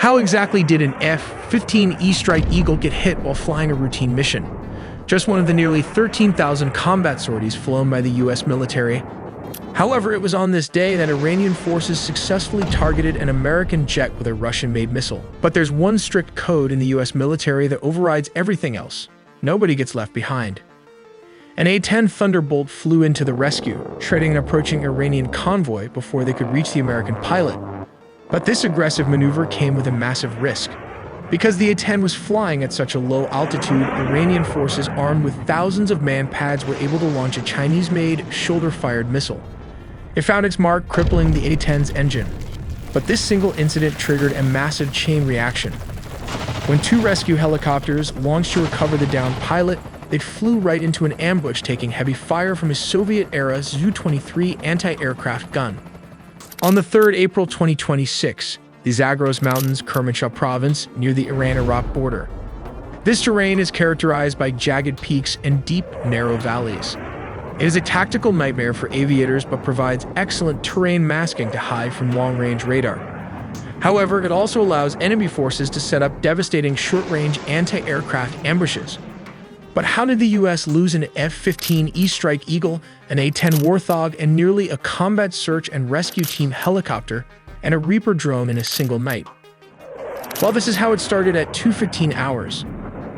How exactly did an F-15E Strike Eagle get hit while flying a routine mission? Just one of the nearly 13,000 combat sorties flown by the US military. However, it was on this day that Iranian forces successfully targeted an American jet with a Russian-made missile. But there's one strict code in the US military that overrides everything else. Nobody gets left behind. An A-10 Thunderbolt flew into the rescue, shredding an approaching Iranian convoy before they could reach the American pilot. But this aggressive maneuver came with a massive risk. Because the A-10 was flying at such a low altitude, Iranian forces armed with thousands of man-pads were able to launch a Chinese-made, shoulder-fired missile. It found its mark, crippling the A-10's engine. But this single incident triggered a massive chain reaction. When two rescue helicopters launched to recover the downed pilot, they flew right into an ambush, taking heavy fire from a Soviet-era Zu-23 anti-aircraft gun. On the 3rd April 2026, the Zagros Mountains, Kermanshah province, near the Iran-Iraq border. This terrain is characterized by jagged peaks and deep, narrow valleys. It is a tactical nightmare for aviators but provides excellent terrain masking to hide from long-range radar. However, it also allows enemy forces to set up devastating short-range anti-aircraft ambushes. But how did the US lose an F-15E Strike Eagle, an A-10 Warthog, and nearly a combat search and rescue team helicopter and a Reaper drone in a single night? Well, this is how it started at 2:15 hours.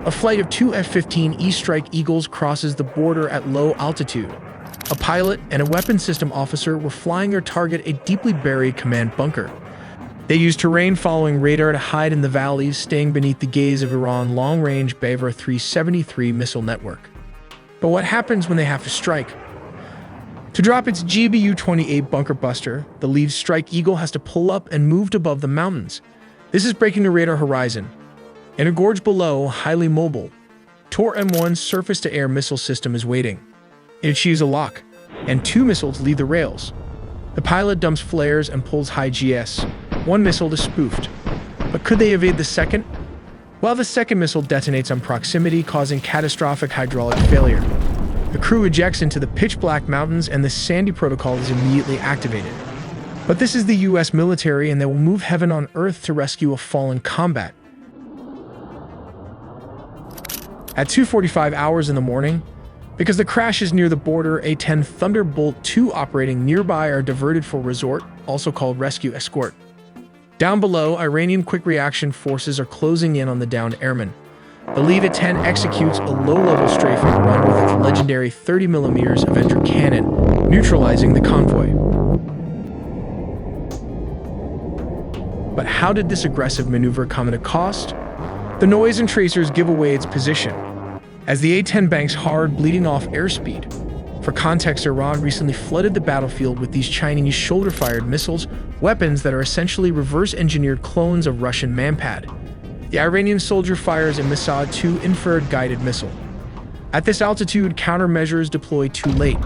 A flight of two F-15E Strike Eagles crosses the border at low altitude. A pilot and a weapons system officer were flying their target, a deeply buried command bunker. They used terrain-following radar to hide in the valleys, staying beneath the gaze of Iran's long-range Bavar 373 missile network. But what happens when they have to strike? To drop its GBU-28 bunker buster, the lead Strike Eagle has to pull up and move above the mountains. This is breaking the radar horizon. In a gorge below, highly mobile, Tor M1's surface-to-air missile system is waiting. It achieves a lock, and two missiles leave the rails. The pilot dumps flares and pulls high GS. One missile is spoofed. But could they evade the second? Well, the second missile detonates on proximity, causing catastrophic hydraulic failure. The crew ejects into the pitch-black mountains and the Sandy Protocol is immediately activated. But this is the US military, and they will move heaven on earth to rescue a fallen combat. At 2:45 hours in the morning, because the crash is near the border, A-10 Thunderbolt II operating nearby are diverted for resort, also called rescue escort. Down below, Iranian quick reaction forces are closing in on the downed airman. The lead A-10 executes a low-level strafing run with its legendary 30mm Avenger cannon, neutralizing the convoy. But how did this aggressive maneuver come at a cost? The noise and tracers give away its position, as the A-10 banks hard, bleeding off airspeed. For context, Iran recently flooded the battlefield with these Chinese shoulder-fired missiles, weapons that are essentially reverse-engineered clones of Russian Manpad. The Iranian soldier fires a Mossad-2 infrared guided missile. At this altitude, countermeasures deploy too late.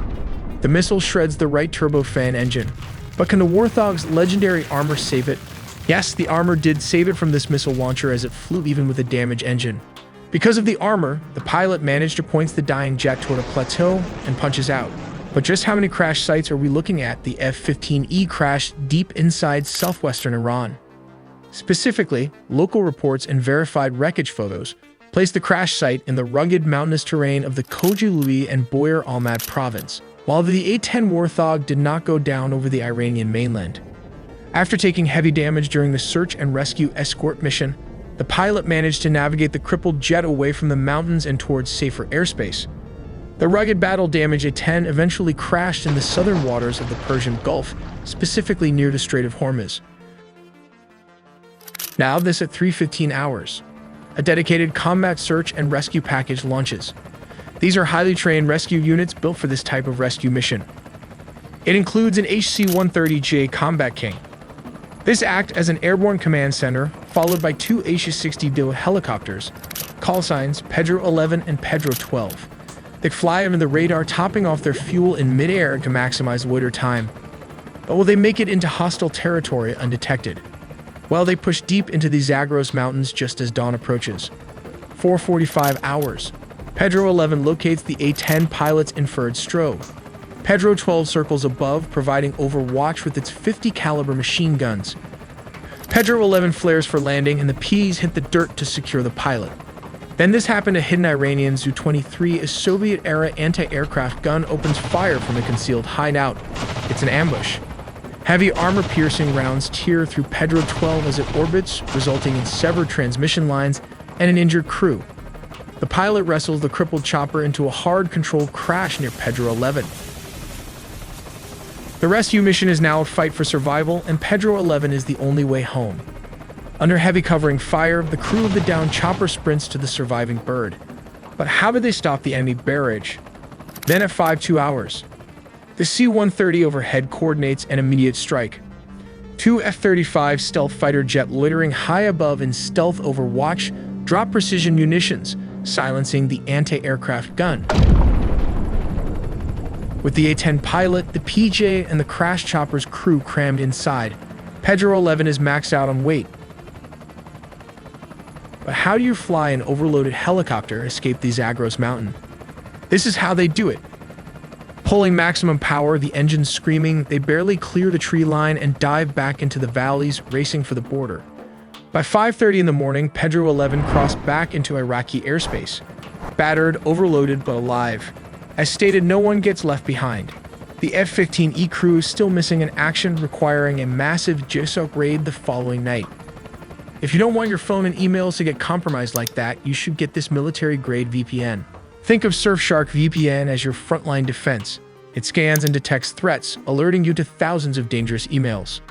The missile shreds the right turbofan engine. But can the Warthog's legendary armor save it? Yes, the armor did save it from this missile launcher as it flew even with a damaged engine. Because of the armor, the pilot managed to point the dying jet toward a plateau and punches out. But just how many crash sites are we looking at? The F-15E crashed deep inside southwestern Iran. Specifically, local reports and verified wreckage photos place the crash site in the rugged mountainous terrain of the Khojaly and Boyar Almad province, while the A-10 Warthog did not go down over the Iranian mainland. After taking heavy damage during the search and rescue escort mission, the pilot managed to navigate the crippled jet away from the mountains and towards safer airspace. The rugged battle-damaged A-10 eventually crashed in the southern waters of the Persian Gulf, specifically near the Strait of Hormuz. Now this at 3:15 hours. A dedicated combat search and rescue package launches. These are highly trained rescue units built for this type of rescue mission. It includes an HC-130J Combat King. This acts as an airborne command center, followed by two HC-60D helicopters, call signs Pedro 11 and Pedro 12. They fly under the radar, topping off their fuel in midair to maximize loiter time. But will they make it into hostile territory undetected? Well, they push deep into the Zagros Mountains just as dawn approaches. 4:45 hours. Pedro 11 locates the A-10 pilot's inferred strobe. Pedro 12 circles above, providing overwatch with its .50 caliber machine guns. Pedro 11 flares for landing, and the Ps hit the dirt to secure the pilot. Then this happened to hidden Iranian Zu-23 as Soviet-era anti-aircraft gun opens fire from a concealed hideout. It's an ambush. Heavy armor-piercing rounds tear through Pedro 12 as it orbits, resulting in severed transmission lines and an injured crew. The pilot wrestles the crippled chopper into a hard-controlled crash near Pedro 11. The rescue mission is now a fight for survival, and Pedro 11 is the only way home. Under heavy covering fire, the crew of the downed chopper sprints to the surviving bird. But how did they stop the enemy barrage? Then at 5-2 hours, the C-130 overhead coordinates an immediate strike. Two F-35 stealth fighter jet loitering high above in stealth overwatch drop precision munitions, silencing the anti-aircraft gun. With the A-10 pilot, the PJ, and the crash chopper's crew crammed inside, Pedro 11 is maxed out on weight. But how do you fly an overloaded helicopter escape the Zagros mountain? This is how they do it. Pulling maximum power, the engines screaming, they barely clear the tree line and dive back into the valleys, racing for the border. By 5:30 in the morning, Pedro 11 crossed back into Iraqi airspace. Battered, overloaded, but alive. As stated, no one gets left behind. The F-15E crew is still missing in action, requiring a massive JSOC raid the following night. If you don't want your phone and emails to get compromised like that, you should get this military-grade VPN. Think of Surfshark VPN as your frontline defense. It scans and detects threats, alerting you to thousands of dangerous emails.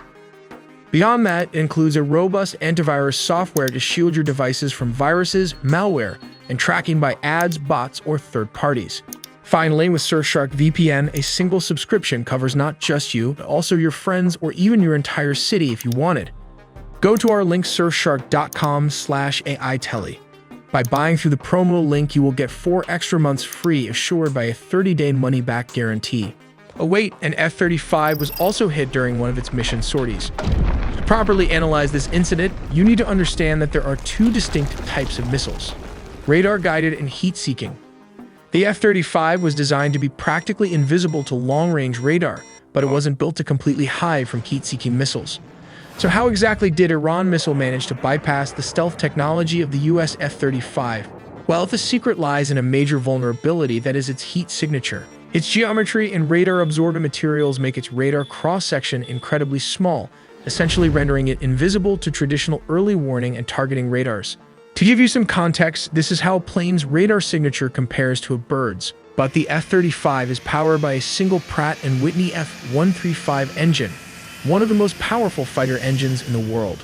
Beyond that, it includes a robust antivirus software to shield your devices from viruses, malware, and tracking by ads, bots, or third parties. Finally, with Surfshark VPN, a single subscription covers not just you, but also your friends or even your entire city if you wanted. Go to our link surfshark.com/AITele. By buying through the promo link, you will get 4 extra months free, assured by a 30-day money-back guarantee. Oh wait, an F-35 was also hit during one of its mission sorties. To properly analyze this incident, you need to understand that there are 2 distinct types of missiles: radar-guided and heat-seeking. The F-35 was designed to be practically invisible to long-range radar, but it wasn't built to completely hide from heat-seeking missiles. So how exactly did Iran missile manage to bypass the stealth technology of the US F-35? Well, the secret lies in a major vulnerability that is its heat signature. Its geometry and radar-absorbent materials make its radar cross-section incredibly small, essentially rendering it invisible to traditional early warning and targeting radars. To give you some context, this is how a plane's radar signature compares to a bird's. But the F-35 is powered by a single Pratt & Whitney F-135 engine, one of the most powerful fighter engines in the world.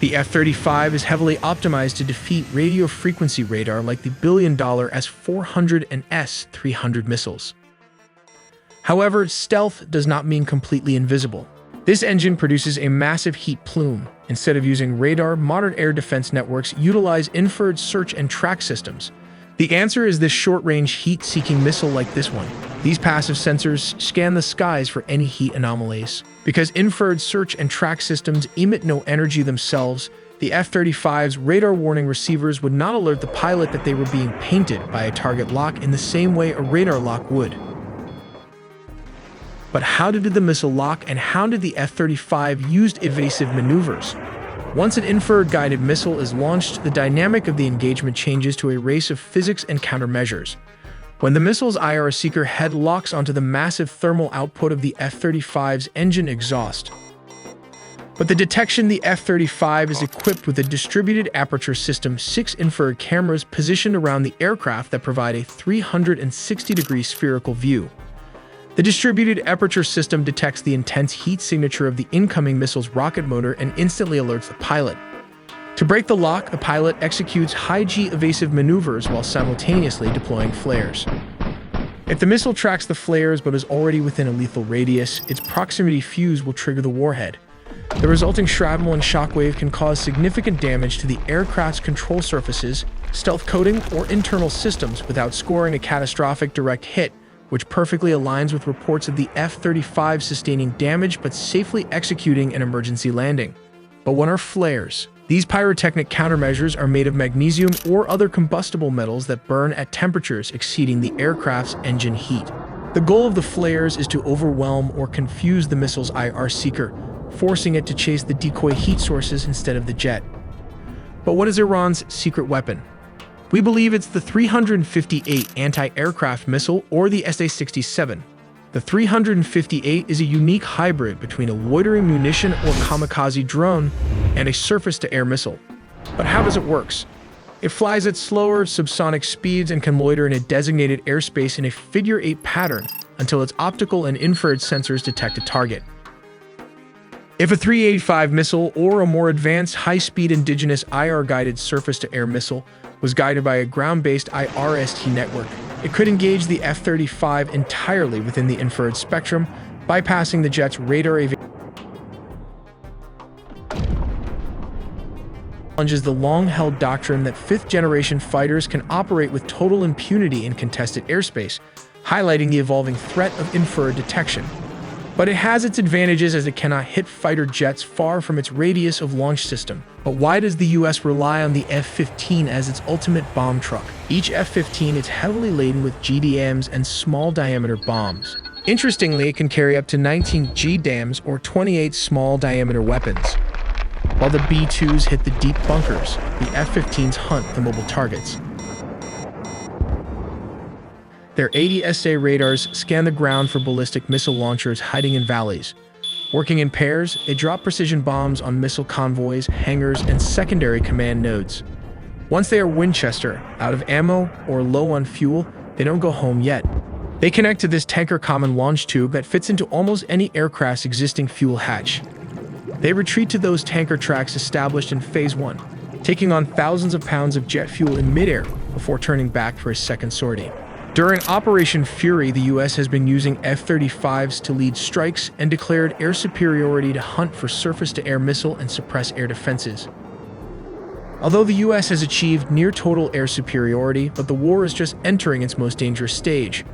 The F-35 is heavily optimized to defeat radio frequency radar like the billion-dollar S-400 and S-300 missiles. However, stealth does not mean completely invisible. This engine produces a massive heat plume. Instead of using radar, modern air defense networks utilize infrared search and track systems. The answer is this short-range heat-seeking missile like this one. These passive sensors scan the skies for any heat anomalies. Because infrared search and track systems emit no energy themselves, the F-35's radar warning receivers would not alert the pilot that they were being painted by a target lock in the same way a radar lock would. But how did the missile lock, and how did the F-35 use evasive maneuvers? Once an infrared-guided missile is launched, the dynamic of the engagement changes to a race of physics and countermeasures. When the missile's IR seeker head locks onto the massive thermal output of the F-35's engine exhaust. But the detection, the F-35 is equipped with a distributed aperture system, 6 infrared cameras positioned around the aircraft that provide a 360-degree spherical view. The distributed aperture system detects the intense heat signature of the incoming missile's rocket motor and instantly alerts the pilot. To break the lock, the pilot executes high-G evasive maneuvers while simultaneously deploying flares. If the missile tracks the flares but is already within a lethal radius, its proximity fuse will trigger the warhead. The resulting shrapnel and shockwave can cause significant damage to the aircraft's control surfaces, stealth coating, or internal systems without scoring a catastrophic direct hit, which perfectly aligns with reports of the F-35 sustaining damage but safely executing an emergency landing. But what are flares? These pyrotechnic countermeasures are made of magnesium or other combustible metals that burn at temperatures exceeding the aircraft's engine heat. The goal of the flares is to overwhelm or confuse the missile's IR seeker, forcing it to chase the decoy heat sources instead of the jet. But what is Iran's secret weapon? We believe it's the 358 anti-aircraft missile, or the SA-67. The 358 is a unique hybrid between a loitering munition or kamikaze drone and a surface-to-air missile. But how does it work? It flies at slower subsonic speeds and can loiter in a designated airspace in a figure-8 pattern until its optical and infrared sensors detect a target. If a 385 missile or a more advanced high-speed indigenous IR-guided surface-to-air missile was guided by a ground-based IRST network, it could engage the F-35 entirely within the infrared spectrum, bypassing the jet's radar challenges the long-held doctrine that fifth-generation fighters can operate with total impunity in contested airspace, highlighting the evolving threat of infrared detection. But it has its advantages as it cannot hit fighter jets far from its radius of launch system. But why does the US rely on the F-15 as its ultimate bomb truck? Each F-15 is heavily laden with GDAMs and small-diameter bombs. Interestingly, it can carry up to 19 GDAMs or 28 small-diameter weapons. While the B-2s hit the deep bunkers, the F-15s hunt the mobile targets. Their ADSA radars scan the ground for ballistic missile launchers hiding in valleys. Working in pairs, they drop precision bombs on missile convoys, hangars, and secondary command nodes. Once they are Winchester, out of ammo, or low on fuel, they don't go home yet. They connect to this tanker common launch tube that fits into almost any aircraft's existing fuel hatch. They retreat to those tanker tracks established in Phase 1, taking on thousands of pounds of jet fuel in midair before turning back for a second sortie. During Operation Fury, the US has been using F-35s to lead strikes and declared air superiority to hunt for surface-to-air missile and suppress air defenses. Although the US has achieved near-total air superiority, but the war is just entering its most dangerous stage.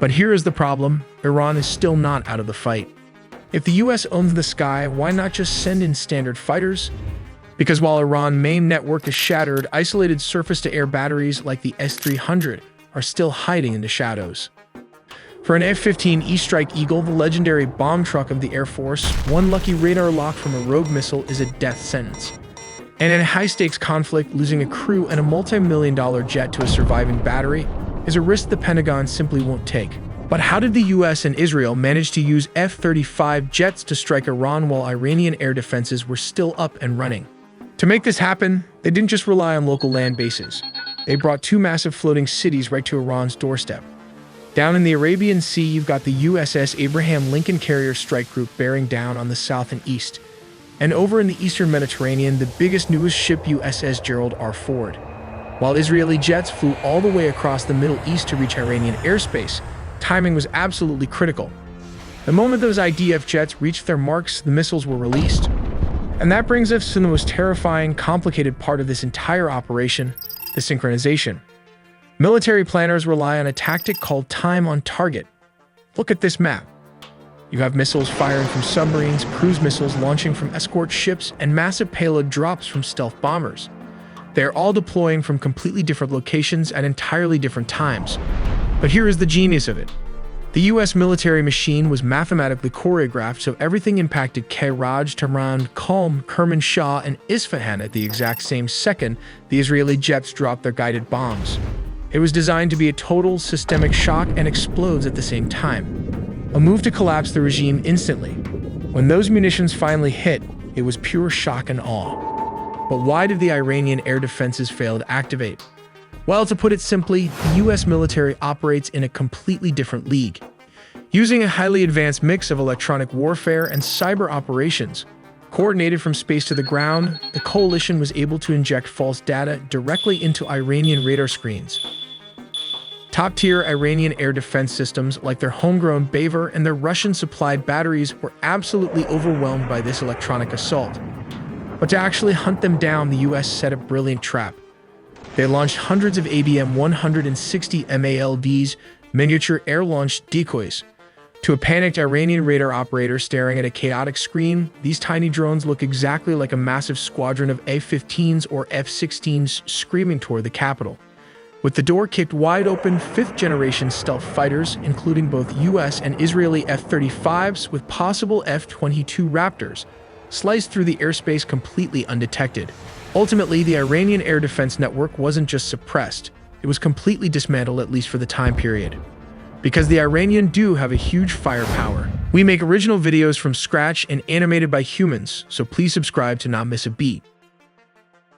But here is the problem: Iran is still not out of the fight. If the US owns the sky, why not just send in standard fighters? Because while Iran's main network is shattered, isolated surface-to-air batteries like the S-300 are still hiding in the shadows. For an F-15 E-Strike Eagle, the legendary bomb truck of the Air Force, one lucky radar lock from a rogue missile is a death sentence. And in a high-stakes conflict, losing a crew and a multi-million-dollar jet to a surviving battery is a risk the Pentagon simply won't take. But how did the US and Israel manage to use F-35 jets to strike Iran while Iranian air defenses were still up and running? To make this happen, they didn't just rely on local land bases. They brought two massive floating cities right to Iran's doorstep. Down in the Arabian Sea, you've got the USS Abraham Lincoln Carrier Strike Group bearing down on the south and east. And over in the eastern Mediterranean, the biggest, newest ship, USS Gerald R. Ford. While Israeli jets flew all the way across the Middle East to reach Iranian airspace, timing was absolutely critical. The moment those IDF jets reached their marks, the missiles were released. And that brings us to the most terrifying, complicated part of this entire operation: the synchronization. Military planners rely on a tactic called time on target. Look at this map. You have missiles firing from submarines, cruise missiles launching from escort ships, and massive payload drops from stealth bombers. They are all deploying from completely different locations at entirely different times. But here is the genius of it. The US military machine was mathematically choreographed so everything impacted Karaj, Tehran, Qom, Kermanshah, and Isfahan at the exact same second the Israeli jets dropped their guided bombs. It was designed to be a total systemic shock and explodes at the same time. A move to collapse the regime instantly. When those munitions finally hit, it was pure shock and awe. But why did the Iranian air defenses fail to activate? Well, to put it simply, the US military operates in a completely different league. Using a highly advanced mix of electronic warfare and cyber operations, coordinated from space to the ground, the coalition was able to inject false data directly into Iranian radar screens. Top-tier Iranian air defense systems, like their homegrown Baver and their Russian-supplied batteries, were absolutely overwhelmed by this electronic assault. But to actually hunt them down, the US set a brilliant trap. They launched hundreds of ABM-160 MALDs, miniature air-launched decoys. To a panicked Iranian radar operator staring at a chaotic screen, these tiny drones look exactly like a massive squadron of F-15s or F-16s screaming toward the capital. With the door kicked wide open, fifth-generation stealth fighters, including both US and Israeli F-35s with possible F-22 Raptors, sliced through the airspace completely undetected. Ultimately, the Iranian air defense network wasn't just suppressed, it was completely dismantled, at least for the time period. Because the Iranian do have a huge firepower. We make original videos from scratch and animated by humans, so please subscribe to not miss a beat.